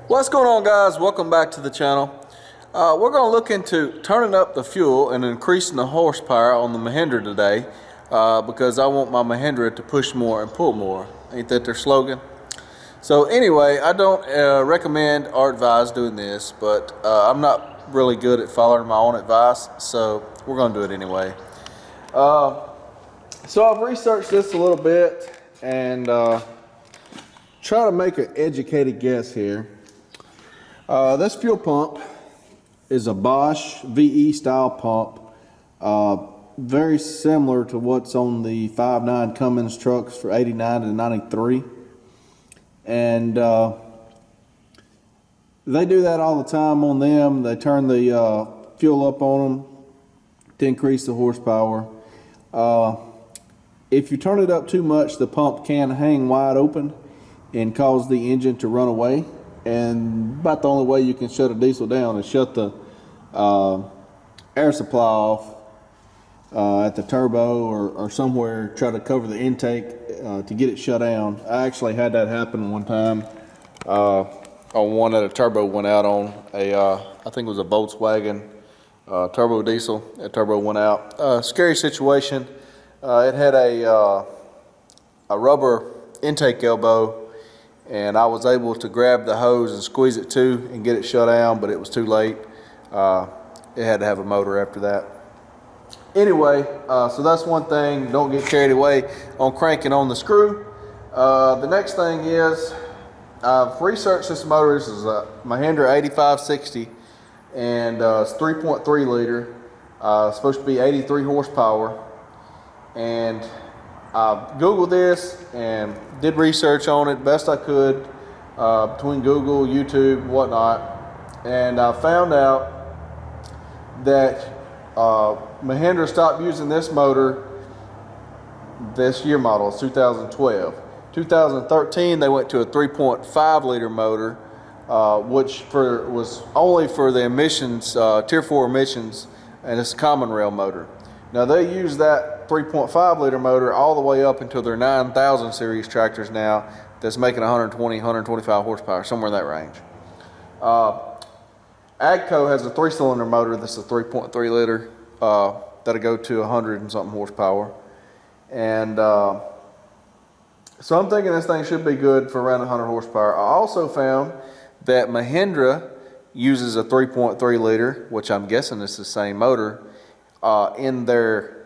What's going on, guys? Welcome back to the channel. We're going to look into turning up the fuel and increasing the horsepower on the Mahindra today because I want my Mahindra to push more and pull more. Ain't that their slogan? So anyway, I don't recommend or advise doing this, but I'm not really good at following my own advice, so we're going to do it anyway. So I've researched this a little bit and try to make an educated guess here. This fuel pump is a Bosch VE style pump, very similar to what's on the 5.9 Cummins trucks for 89 and 93. And they do that all the time on them. They turn the fuel up on them to increase the horsepower. If you turn it up too much, the pump can hang wide open and cause the engine to run away. And about the only way you can shut a diesel down is shut the air supply off at the turbo or somewhere, try to cover the intake to get it shut down. I actually had that happen one time on one that a turbo went out on. I think it was a Volkswagen turbo diesel. That turbo went out. Scary situation. It had a rubber intake elbow, and I was able to grab the hose and squeeze it too and get it shut down, but it was too late. It had to have a motor after that. Anyway, so that's one thing. Don't get carried away on cranking on the screw. The next thing is, I've researched this motor. This is a Mahindra 8560, and it's 3.3 liter. It's supposed to be 83 horsepower. And I Googled this and did research on it best I could between Google, YouTube, whatnot, and I found out that Mahindra stopped using this motor this year model. It's 2012. 2013 they went to a 3.5 liter motor, which was only for the emissions, tier 4 emissions, and it's a common rail motor. Now they use that 3.5 liter motor all the way up until their 9000 series tractors now that's making 120, 125 horsepower, somewhere in that range. AGCO has a 3-cylinder motor that's a 3.3 liter that'll go to 100 and something horsepower. And so I'm thinking this thing should be good for around 100 horsepower. I also found that Mahindra uses a 3.3 liter, which I'm guessing is the same motor, in their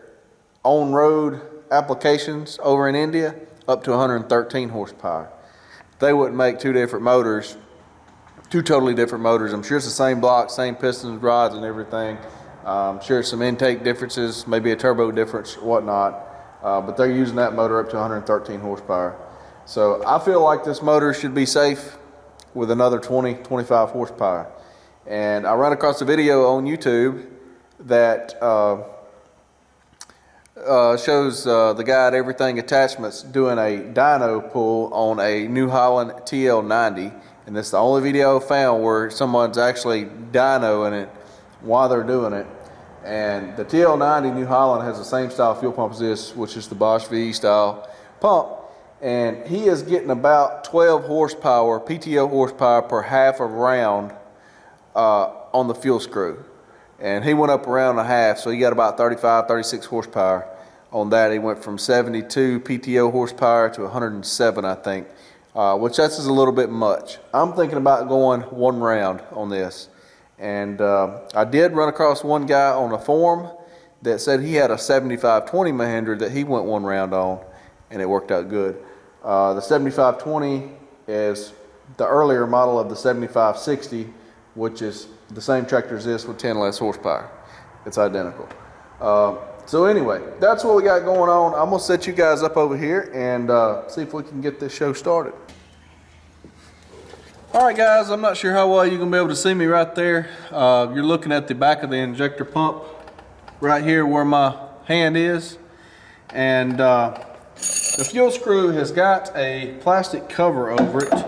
on-road applications over in India, up to 113 horsepower. They wouldn't make two different motors, two totally different motors. I'm sure it's the same block, same pistons, rods, and everything. I'm sure it's some intake differences, maybe a turbo difference, whatnot. But they're using that motor up to 113 horsepower. So I feel like this motor should be safe with another 20, 25 horsepower. And I ran across a video on YouTube that shows the guy at Everything Attachments doing a dyno pull on a New Holland TL90, and it's the only video I found where someone's actually dynoing it while they're doing it. And the TL90 New Holland has the same style fuel pump as this, which is the Bosch VE style pump, and he is getting about 12 horsepower, PTO horsepower per half a round on the fuel screw. And he went up around a half, so he got about 35, 36 horsepower on that. He went from 72 PTO horsepower to 107, I think, which that's just a little bit much. I'm thinking about going one round on this. And I did run across one guy on a forum that said he had a 7520 Mahindra that he went one round on, and it worked out good. The 7520 is the earlier model of the 7560, which is the same tractor as this with 10 less horsepower. It's identical. So anyway, that's what we got going on. I'm gonna set you guys up over here and see if we can get this show started. All right, guys, I'm not sure how well you're gonna be able to see me right there. You're looking at the back of the injector pump right here where my hand is. And the fuel screw has got a plastic cover over it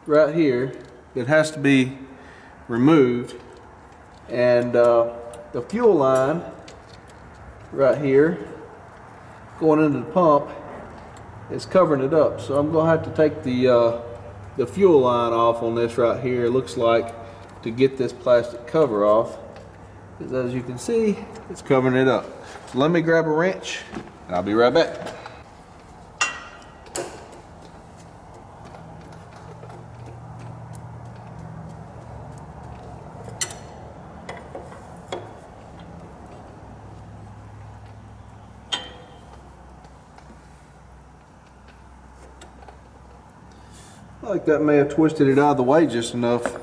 right here that has to be removed, and the fuel line right here going into the pump is covering it up. So I'm gonna have to take the the fuel line off on this right here. It looks like to get this plastic cover off, because as you can see, it's covering it up. So let me grab a wrench and I'll be right back. I like that may have twisted it out of the way just enough.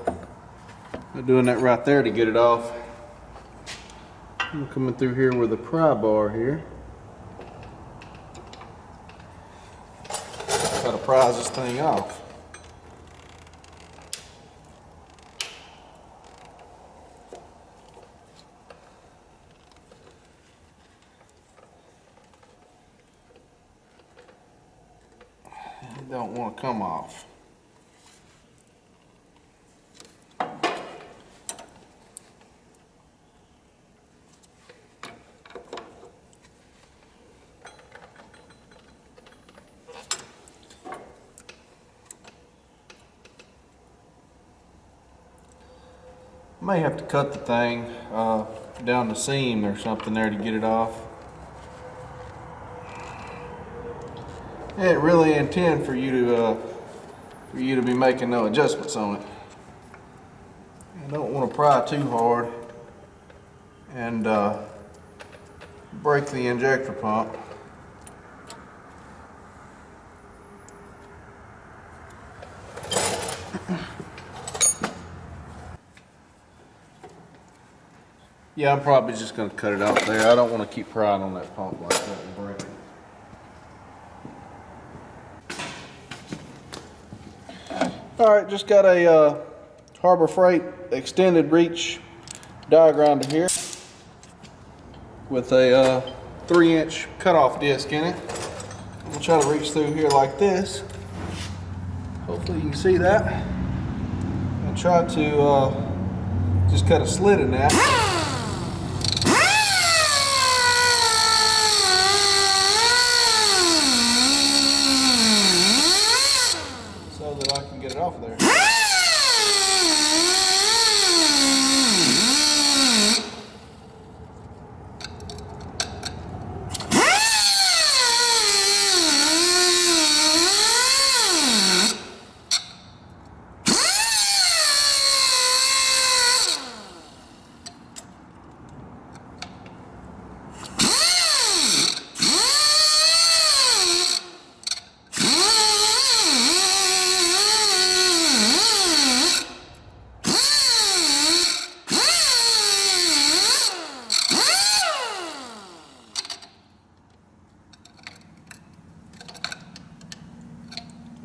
I'm doing that right there to get it off. I'm coming through here with a pry bar here. Try to prise this thing off. It don't want to come off. May have to cut the thing down the seam or something there to get it off. I didn't really intend for you to be making no adjustments on it. You don't want to pry too hard and break the injector pump. Yeah, I'm probably just going to cut it out there. I don't want to keep prying on that pump like that and break it. Alright, just got a Harbor Freight extended reach die grinder here with a 3-inch cutoff disc in it. I'm going to try to reach through here like this. Hopefully you can see that. And try to just cut a slit in that. So that I can get it off there.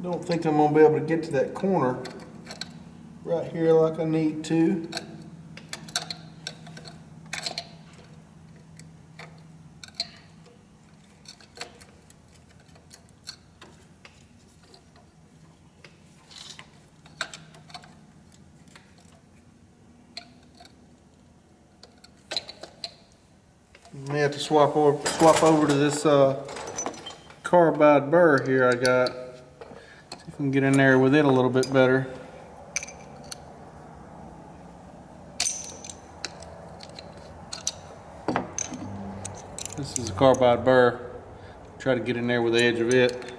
Don't think I'm going to be able to get to that corner right here like I need to. May have to swap over to this carbide burr here I got. See if I can get in there with it a little bit better. This is a carbide burr. Try to get in there with the edge of it.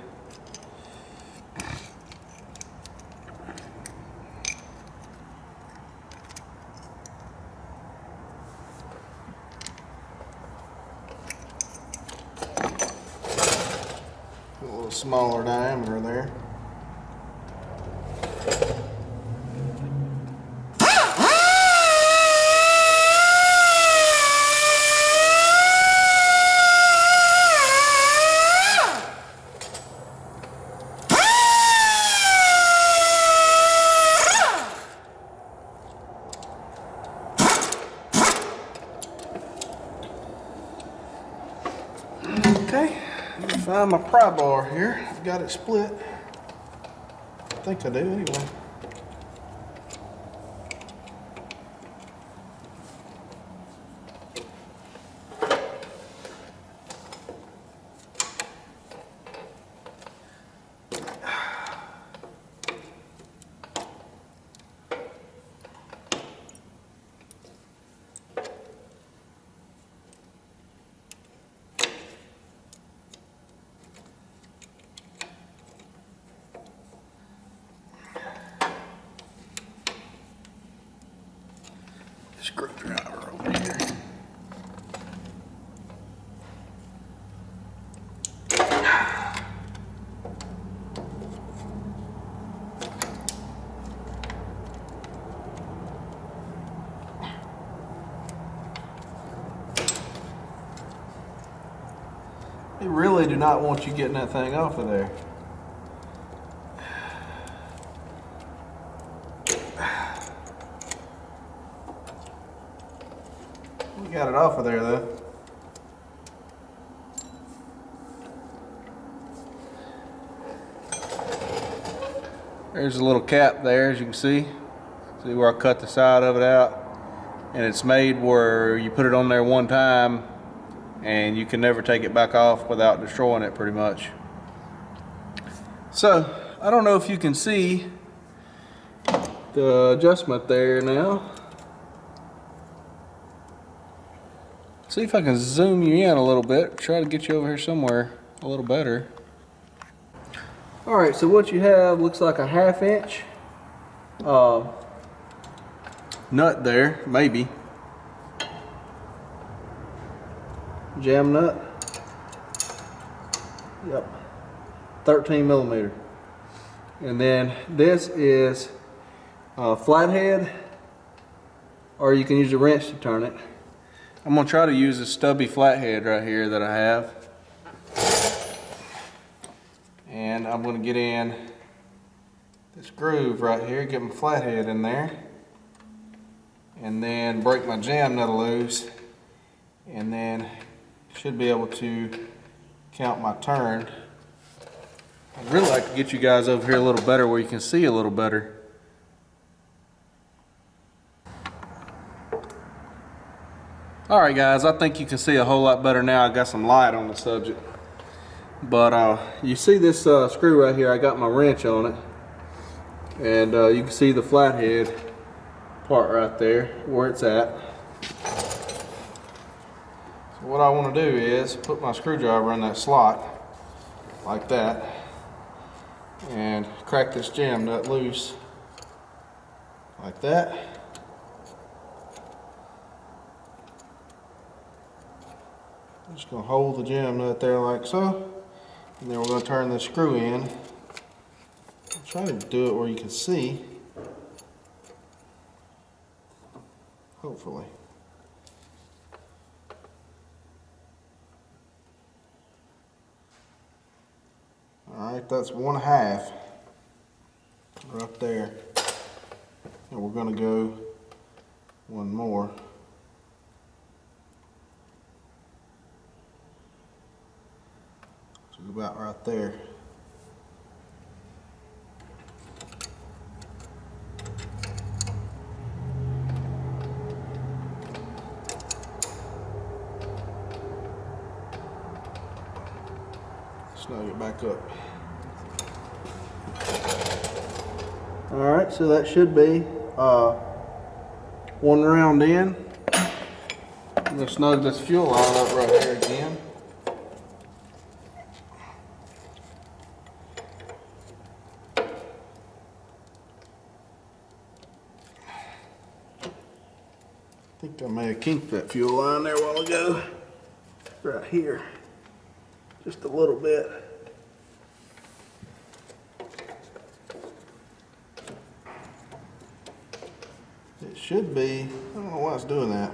A little smaller diameter there. Okay, let me find my pry bar here. I've got it split. I think I do anyway. screwdriver over here. They really do not want you getting that thing off of there. We got it off of there though. There's a little cap there, as you can see. See where I cut the side of it out? And it's made where you put it on there one time and you can never take it back off without destroying it pretty much. So, I don't know if you can see the adjustment there now. See if I can zoom you in a little bit, try to get you over here somewhere a little better. Alright, so what you have looks like a 1/2 inch nut there, maybe. Jam nut. Yep. 13 millimeter. And then this is a flathead, or you can use a wrench to turn it. I'm going to try to use a stubby flathead right here that I have. And I'm going to get in this groove right here, get my flathead in there, and then break my jam nut loose, and then should be able to count my turn. I'd really like to get you guys over here a little better where you can see a little better. Alright guys, I think you can see a whole lot better now. I got some light on the subject. But you see this screw right here, I got my wrench on it. And you can see the flathead part right there, where it's at. So what I want to do is put my screwdriver in that slot, like that, and crack this jam nut loose, like that. I'm just going to hold the jam nut there like so, and then we're going to turn the screw in. I'll try to do it where you can see, hopefully. Alright, that's 1/2 right there. And we're going to go one more. So about right there. Snug it back up. Alright, so that should be one round in. I'm going to snug this fuel line up right here again. I think I may have kinked that fuel line there a while ago. Right here. Just a little bit. It should be, I don't know why it's doing that.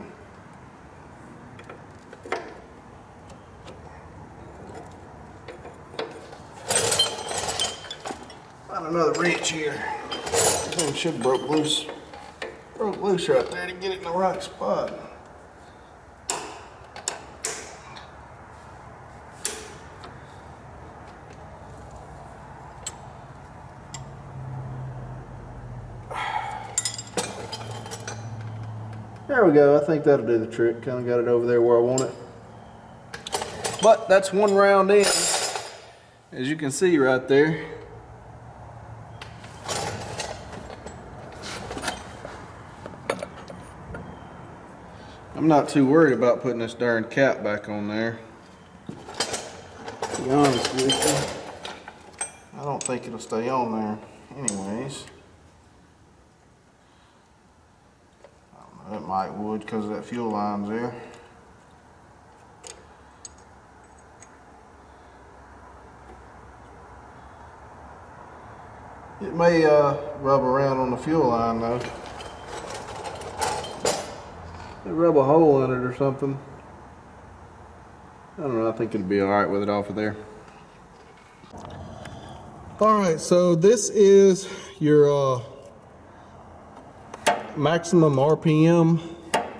Find another wrench here. This thing should have broke loose right there to get it in the right spot. There we go. I think that'll do the trick. Kind of got it over there where I want it. But that's one round in, as you can see right there. I'm not too worried about putting this darn cap back on there. To be honest with you, I don't think it'll stay on there anyways. I don't know, it like would because of that fuel line's there. It may rub around on the fuel line though. They rub a hole in it or something. I don't know, I think it'll be alright with it off of there. Alright, so this is your maximum RPM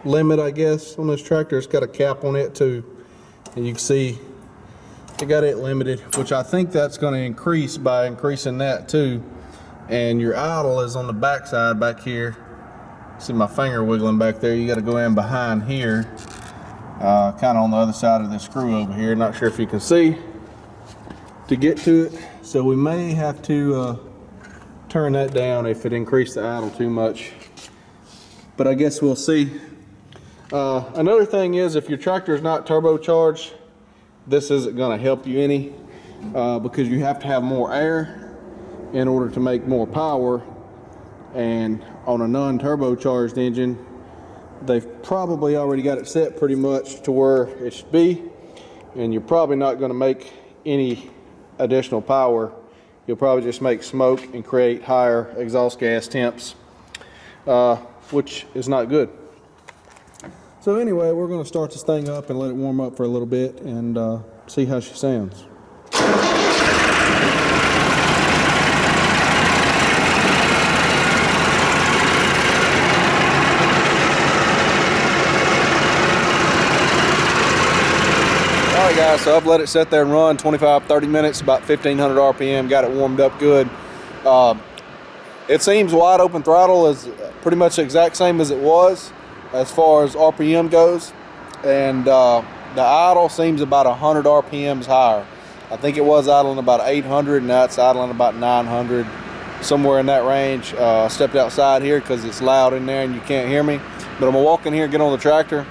limit, I guess, on this tractor. It's got a cap on it too. And you can see it got it limited, which I think that's going to increase by increasing that too. And your idle is on the back side back here. See my finger wiggling back there. You got to go in behind here, kind of on the other side of this screw over here. Not sure if you can see to get to it. So we may have to turn that down if it increased the idle too much. But I guess we'll see. Another thing is, if your tractor is not turbocharged, this isn't going to help you any because you have to have more air in order to make more power. And on a non-turbocharged engine, they've probably already got it set pretty much to where it should be, and you're probably not going to make any additional power. You'll probably just make smoke and create higher exhaust gas temps, which is not good. So anyway, we're going to start this thing up and let it warm up for a little bit and see how she sounds. Alright guys, so I've let it sit there and run 25-30 minutes, about 1500 RPM, got it warmed up good. It seems wide open throttle is pretty much the exact same as it was as far as RPM goes, and the idle seems about 100 RPMs higher. I think it was idling about 800 and now it's idling about 900, somewhere in that range. I stepped outside here because it's loud in there and you can't hear me, but I'm gonna walk in here, get on the tractor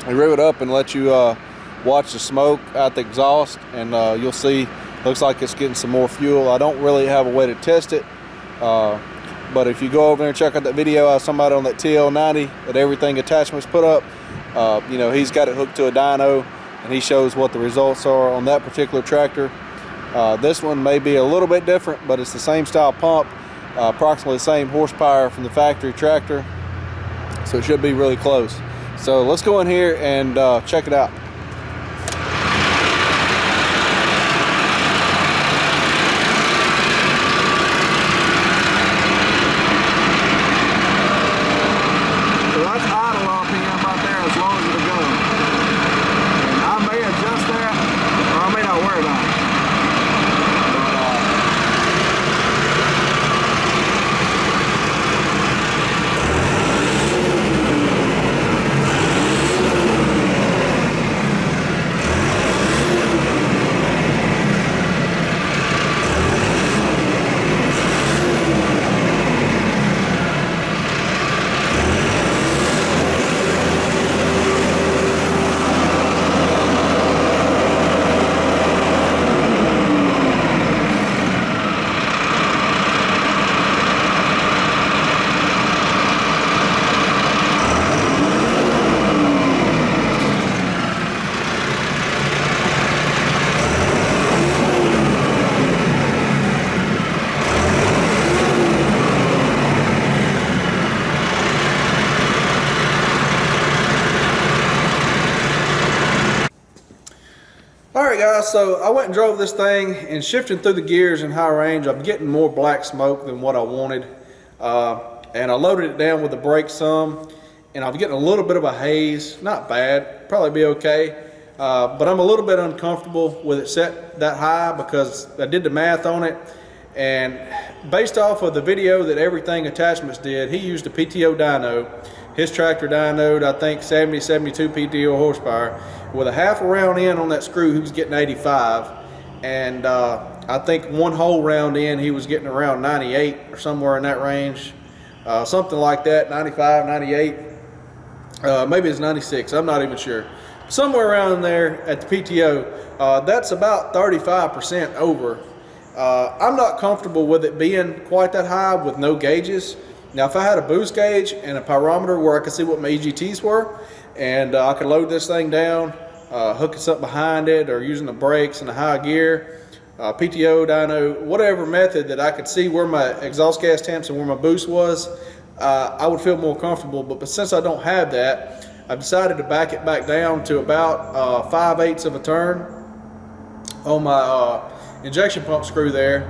and rev it up and let you watch the smoke out the exhaust, and you'll see, looks like it's getting some more fuel. I don't really have a way to test it, but if you go over there and check out that video, I have somebody on that TL90 that Everything Attachments put up. You know, he's got it hooked to a dyno and he shows what the results are on that particular tractor. This one may be a little bit different, but it's the same style pump, approximately the same horsepower from the factory tractor, so it should be really close. So let's go in here and check it out. Alright guys, so I went and drove this thing, and shifting through the gears in high range, I'm getting more black smoke than what I wanted. And I loaded it down with the brakes some, and I'm getting a little bit of a haze. Not bad, probably be okay. But I'm a little bit uncomfortable with it set that high because I did the math on it, and based off of the video that Everything Attachments did, he used a PTO dyno. His tractor dynoed, I think, 70, 72 PTO horsepower. With a half a round in on that screw, he was getting 85. And I think one whole round in, he was getting around 98 or somewhere in that range. Something like that, 95, 98. Maybe it's 96, I'm not even sure. Somewhere around there at the PTO, that's about 35% over. I'm not comfortable with it being quite that high with no gauges. Now, if I had a boost gauge and a pyrometer where I could see what my EGTs were, and I could load this thing down, hook us up behind it, or using the brakes and the high gear, PTO, dyno, whatever method that I could see where my exhaust gas temps and where my boost was, I would feel more comfortable. But since I don't have that, I've decided to back it back down to about 5/8 of a turn on my injection pump screw there,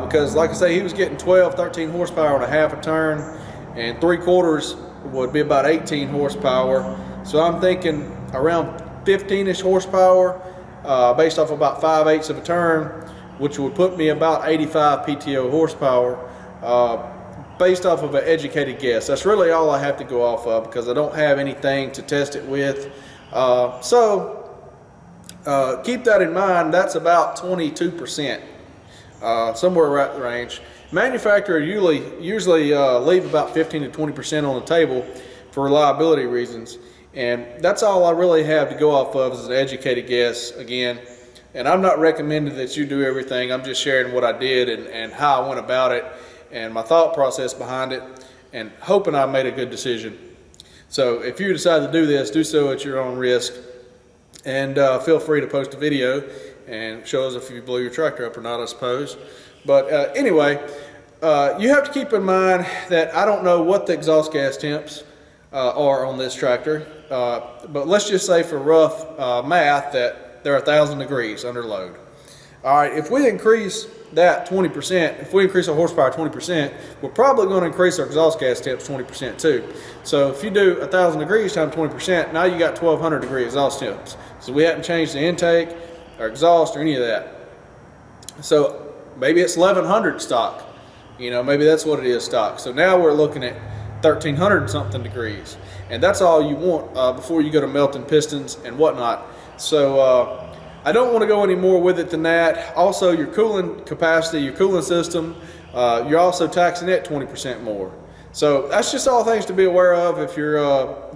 because like I say, he was getting 12, 13 horsepower on a half a turn, and 3/4 would be about 18 horsepower. So I'm thinking around 15-ish horsepower, based off about 5/8 of a turn, which would put me about 85 PTO horsepower, based off of an educated guess. That's really all I have to go off of, because I don't have anything to test it with. Keep that in mind. That's about 22%, somewhere right in the range. Manufacturer usually leave about 15 to 20% on the table for reliability reasons, and that's all I really have to go off of is an educated guess again. And I'm not recommending that you do everything. I'm just sharing what I did and how I went about it and my thought process behind it, and hoping I made a good decision. So if you decide to do this, do so at your own risk, and feel free to post a video and show us if you blew your tractor up or not, I suppose. But anyway, you have to keep in mind that I don't know what the exhaust gas temps are on this tractor, but let's just say for rough math that they're 1,000 degrees under load. All right, if we increase that 20%, if we increase our horsepower 20%, we're probably going to increase our exhaust gas temps 20% too. So if you do 1,000 degrees times 20%, now you got 1,200 degree exhaust temps. So we haven't changed the intake or exhaust or any of that. So maybe it's 1,100 stock. You know, maybe that's what it is stock. So now we're looking at 1,300 something degrees, and that's all you want before you go to melting pistons and whatnot. So I don't want to go any more with it than that. Also, your cooling capacity, your cooling system, you're also taxing it 20% more. So that's just all things to be aware of if you're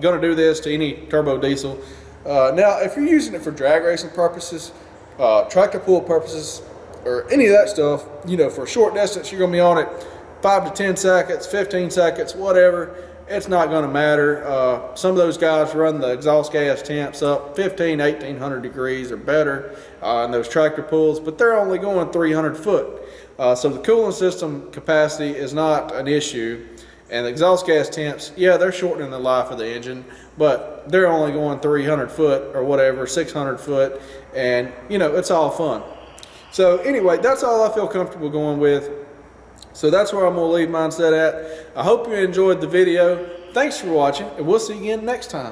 going to do this to any turbo diesel. Now, if you're using it for drag racing purposes, tractor pull purposes, or any of that stuff, you know, for a short distance, you're going to be on it 5 to 10 seconds, 15 seconds, whatever. It's not going to matter. Some of those guys run the exhaust gas temps up 1,500, 1,800 degrees or better in those tractor pulls, but they're only going 300 foot. So the cooling system capacity is not an issue. And the exhaust gas temps, yeah, they're shortening the life of the engine, but they're only going 300 foot or whatever, 600 foot, and you know, it's all fun. So anyway, that's all I feel comfortable going with. So that's where I'm going to leave mine set at. I hope you enjoyed the video. Thanks for watching, and we'll see you again next time.